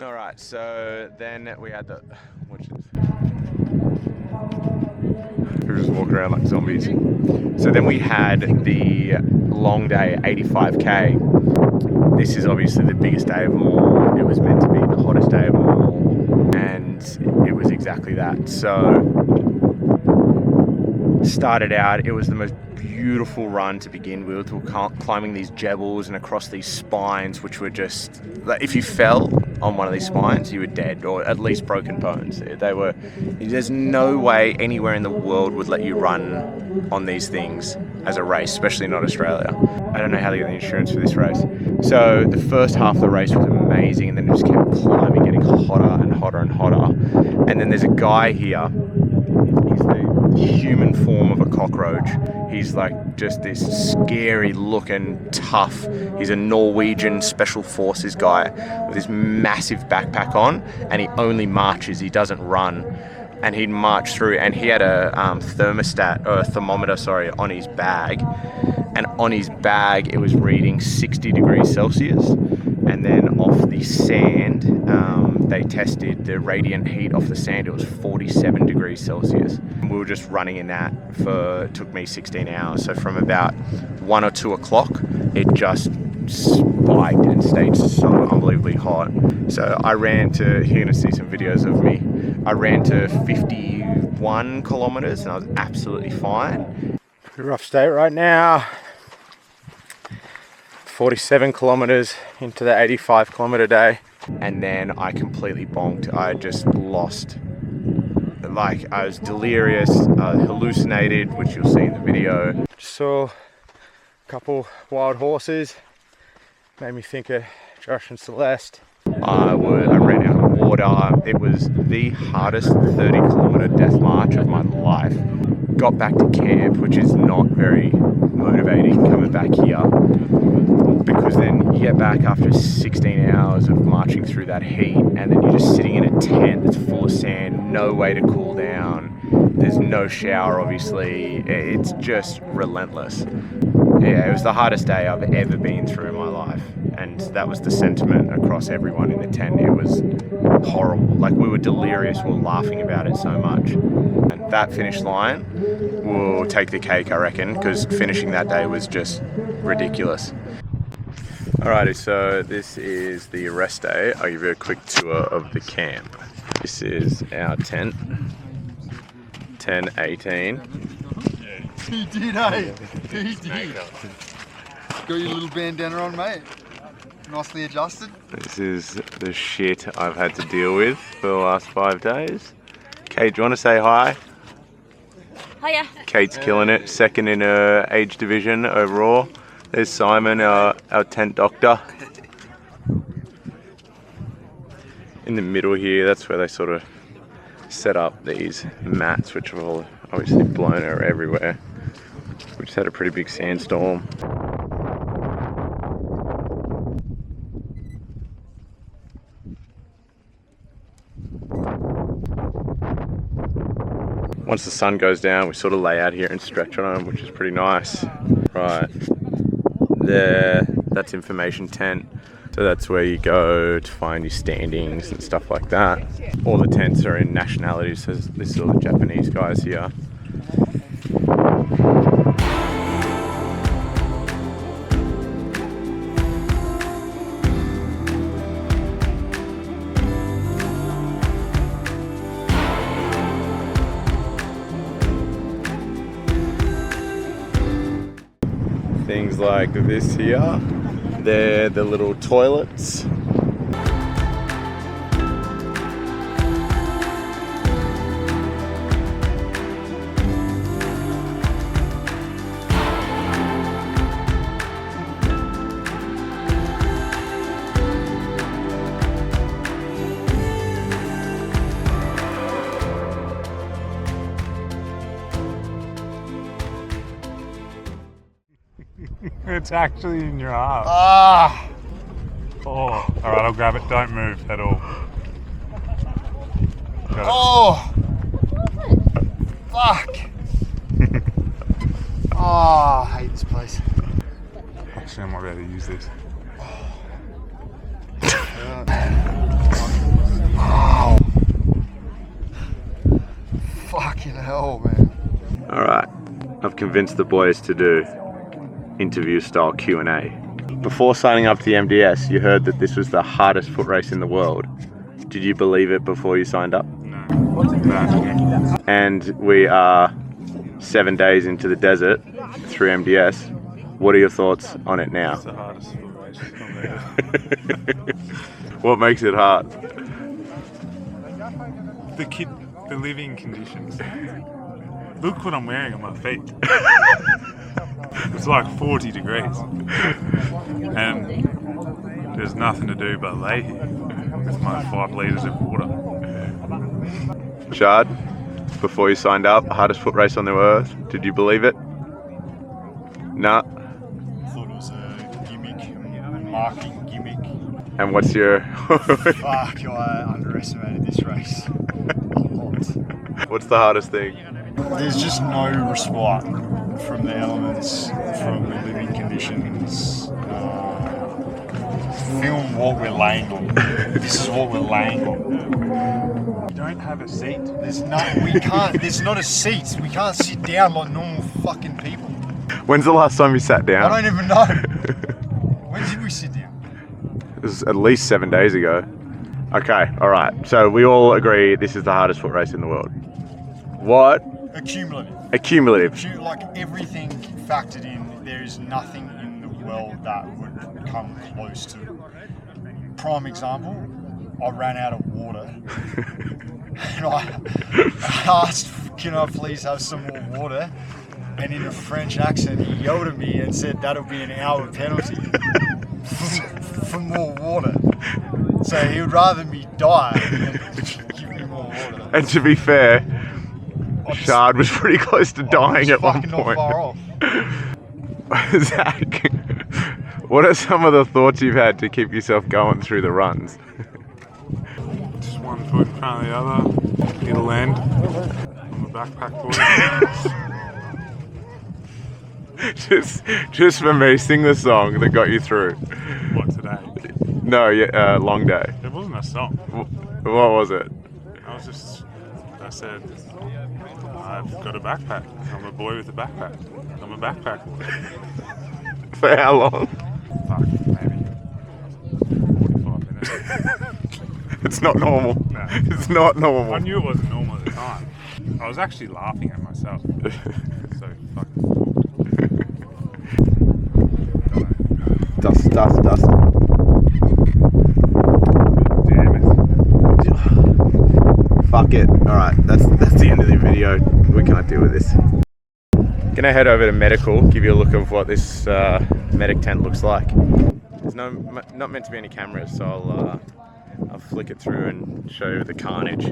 All right, so then we had the, which is, we just walk around like zombies. So then we had the long day, 85K. This is obviously the biggest day of them all. It was meant to be the hottest day of them all, and it was exactly that. So started out, it was the most beautiful run to begin with. We were climbing these Sables and across these spines, which were just, like, if you fell on one of these spines, you were dead, or at least broken bones. They were, there's no way anywhere in the world would let you run on these things as a race, especially not Australia. I don't know how they get the insurance for this race. So the first half of the race was amazing, and then it just kept climbing, getting hotter and hotter and hotter. And then there's a guy here, he's the human form of a cockroach. He's like just this scary looking tough. He's a Norwegian special forces guy with this massive backpack on, and he only marches, he doesn't run. And he'd march through, and he had a thermometer, on his bag. And on his bag, it was reading 60 degrees Celsius. And then off the sand, they tested the radiant heat off the sand. It was 47 degrees Celsius. We were just running in that it took me 16 hours. So from about 1 or 2 o'clock, it just spiked and stayed so unbelievably hot. So I ran to, you're gonna see some videos of me. I ran to 51 kilometers and I was absolutely fine. Pretty rough state right now. 47 kilometers into the 85 kilometer day, and then I completely bonked. I just lost, like, I was delirious, hallucinated, which you'll see in the video. Just saw a couple wild horses, made me think of Josh and Celeste. I ran out of water. It was the hardest 30 kilometer death march of my life. Got back to camp, which is not very motivating coming back here, because then you get back after 16 hours of marching through that heat, and then you're just sitting in a tent that's full of sand, no way to cool down. There's no shower, obviously. It's just relentless. Yeah, it was the hardest day I've ever been through in my life, and that was the sentiment across everyone in the tent. It was horrible. Like, we were delirious, we were laughing about it so much. And that finish line will take the cake, I reckon, because finishing that day was just ridiculous. Alrighty, so this is the rest day. I'll give you a quick tour of the camp. This is our tent, 1018. He did, eh? He did. Got your little bandana on, mate. Nicely adjusted. This is the shit I've had to deal with for the last 5 days. Kate, do you want to say hi? Hiya. Kate's killing it, second in her age division overall. There's Simon, our tent doctor. In the middle here, that's where they sort of set up these mats, which have all obviously blown her everywhere. We just had a pretty big sandstorm. Once the sun goes down, we sort of lay out here and stretch on them, which is pretty nice. Right, there, that's information tent. So that's where you go to find your standings and stuff like that. All the tents are in nationalities, so this is all the Japanese guys here. Things like this here, they're the little toilets. It's actually in your arm. Ah! Oh, alright, I'll grab it. Don't move at all. Got it. Oh! Fuck! Oh, I hate this place. Actually, I might be able to use this. convince the boys to do interview style Q&A. Before signing up to the MDS, you heard that this was the hardest foot race in the world. Did you believe it before you signed up? No. And we are 7 days into the desert through MDS. What are your thoughts on it now? It's the hardest foot race on there. What makes it hard? The living conditions. Look what I'm wearing on my feet. It's like 40 degrees. And there's nothing to do but lay here with my 5 litres of water. Shard, before you signed up, hardest foot race on the earth, did you believe it? Nah. Thought it was a gimmick, a marketing gimmick. And what's your... Fuck, I underestimated this race a lot. What's the hardest thing? There's just no respite from the elements, from the living conditions. Film what we're laying on. This is what we're laying on. You don't have a seat. There's not a seat. We can't sit down like normal fucking people. When's the last time you sat down? I don't even know. When did we sit down? It was at least 7 days ago. Okay, alright. So we all agree this is the hardest foot race in the world. What? Accumulative. Like everything factored in, there is nothing in the world that would come close to. Prime example, I ran out of water. And I asked, can I please have some more water? And in a French accent, he yelled at me and said that'll be an hour penalty for more water. So he would rather me die than give me more water. And to be fair, Shard was pretty close to dying at one point. Not far off. Zach, what are some of the thoughts you've had to keep yourself going through the runs? Just one foot in front of the other. It'll end. I'm a backpack boy. just for me, sing the song that got you through. What, today? No, yeah, long day. It wasn't a song. What was it? I said, I've got a backpack. I'm a boy with a backpack. I'm a backpack boy. For how long? Fuck, maybe 45 minutes. It's not normal. No. It's not normal. I knew it wasn't normal at the time. I was actually laughing at myself. So fucking Dust. damn it. Fuck it. Alright, that's the end of the video. We can't deal with this. Gonna head over to medical, give you a look of what this medic tent looks like. There's not meant to be any cameras, so I'll flick it through and show you the carnage.